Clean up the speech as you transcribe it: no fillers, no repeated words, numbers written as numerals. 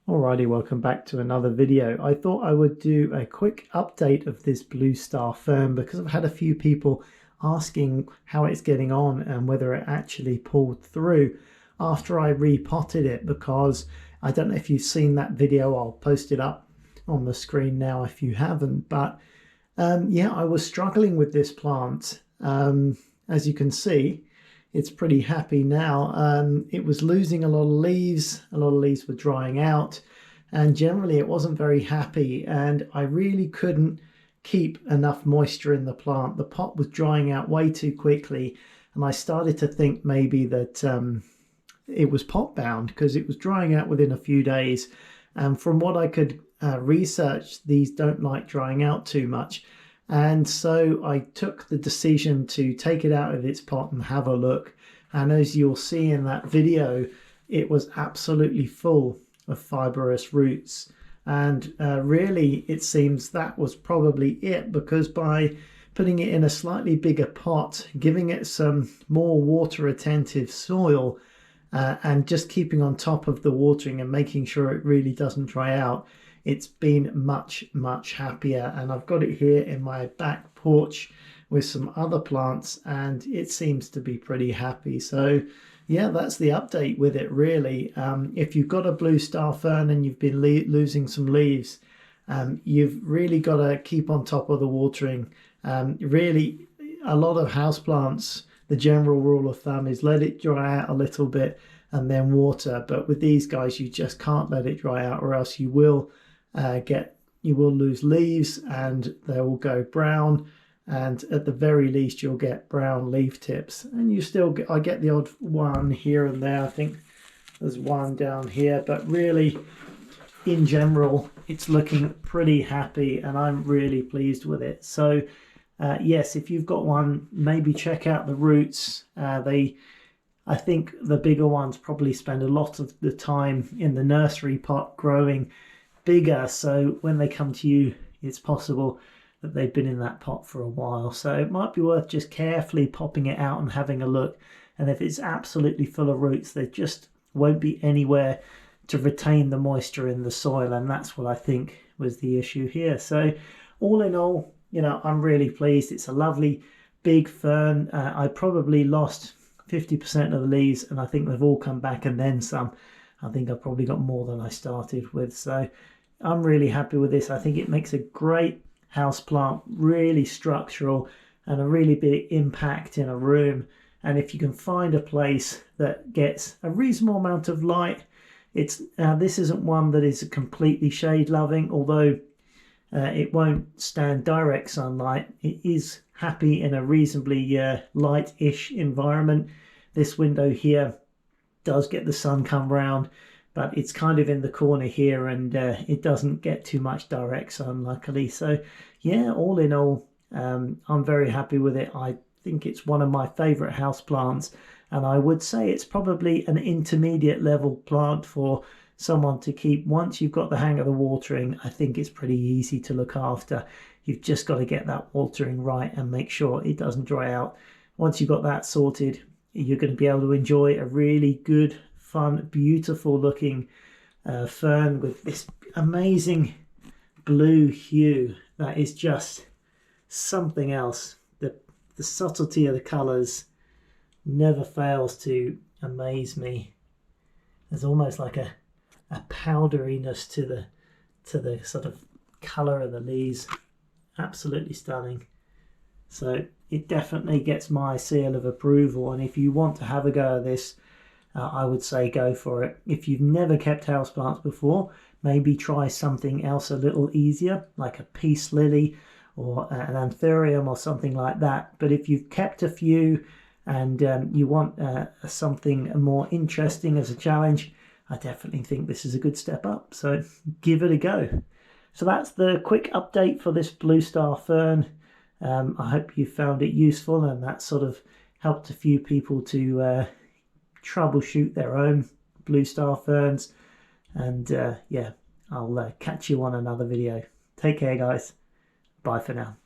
Alrighty, welcome back to another video. I thought I would do a quick update of this Blue Star Fern because I've had a few people asking how it's getting on and whether it actually pulled through after I repotted it, because I don't know if you've seen that video. I'll post it up on the screen now if you haven't, but yeah, I was struggling with this plant. As you can see, it's pretty happy now. It was losing a lot of leaves were drying out, and generally it wasn't very happy, and I really couldn't keep enough moisture in the plant. The pot was drying out way too quickly, and I started to think maybe that it was pot bound because it was drying out within a few days, and from what I could research, these don't like drying out too much. And so I took the decision to take it out of its pot and have a look. And as you'll see in that video, it was absolutely full of fibrous roots. And really, it seems that was probably it, because by putting it in a slightly bigger pot, giving it some more water attentive soil, and just keeping on top of the watering and making sure it really doesn't dry out, it's been much happier. And I've got it here in my back porch with some other plants, and it seems to be pretty happy. So yeah, that's the update with it, really. If you've got a Blue Star Fern and you've been losing some leaves, you've really got to keep on top of the watering. Really, a lot of houseplants, the general rule of thumb is let it dry out a little bit and then water. But with these guys, you just can't let it dry out, or else you will lose leaves and they will go brown, and at the very least you'll get brown leaf tips. And you still get, I get the odd one here and there. I think there's one down here, but really in general it's looking pretty happy and I'm really pleased with it. So yes, if you've got one, maybe check out the roots. I think the bigger ones probably spend a lot of the time in the nursery pot growing bigger, so when they come to you, it's possible that they've been in that pot for a while. So it might be worth just carefully popping it out and having a look. And if it's absolutely full of roots, there just won't be anywhere to retain the moisture in the soil, and that's what I think was the issue here. So all in all, you know, I'm really pleased. It's a lovely big fern. I probably lost 50% of the leaves, and I think they've all come back and then some. I think I've probably got more than I started with. So I'm really happy with this. I think it makes a great house plant, really structural and a really big impact in a room. And if you can find a place that gets a reasonable amount of light, it's this isn't one that is completely shade loving, although it won't stand direct sunlight. It is happy in a reasonably light-ish environment. This window here does get the sun come round, but it's kind of in the corner here, and it doesn't get too much direct sun, luckily. So yeah, all in all, I'm very happy with it. I think it's one of my favorite house plants, and I would say it's probably an intermediate level plant for someone to keep. Once you've got the hang of the watering, I think it's pretty easy to look after. You've just got to get that watering right and make sure it doesn't dry out. Once you've got that sorted, you're going to be able to enjoy a really good, fun, beautiful looking fern with this amazing blue hue that is just something else. The subtlety of the colours never fails to amaze me. There's almost like a powderiness to the sort of colour of the leaves. Absolutely stunning. So it definitely gets my seal of approval, and if you want to have a go at this, I would say go for it. If you've never kept houseplants before, maybe try something else a little easier, like a peace lily or an anthurium or something like that. But if you've kept a few and you want something more interesting as a challenge, I definitely think this is a good step up. So give it a go. So that's the quick update for this Blue Star Fern. I hope you found it useful, and that sort of helped a few people to troubleshoot their own Blue Star Ferns. And yeah, I'll catch you on another video. Take care, guys. Bye for now.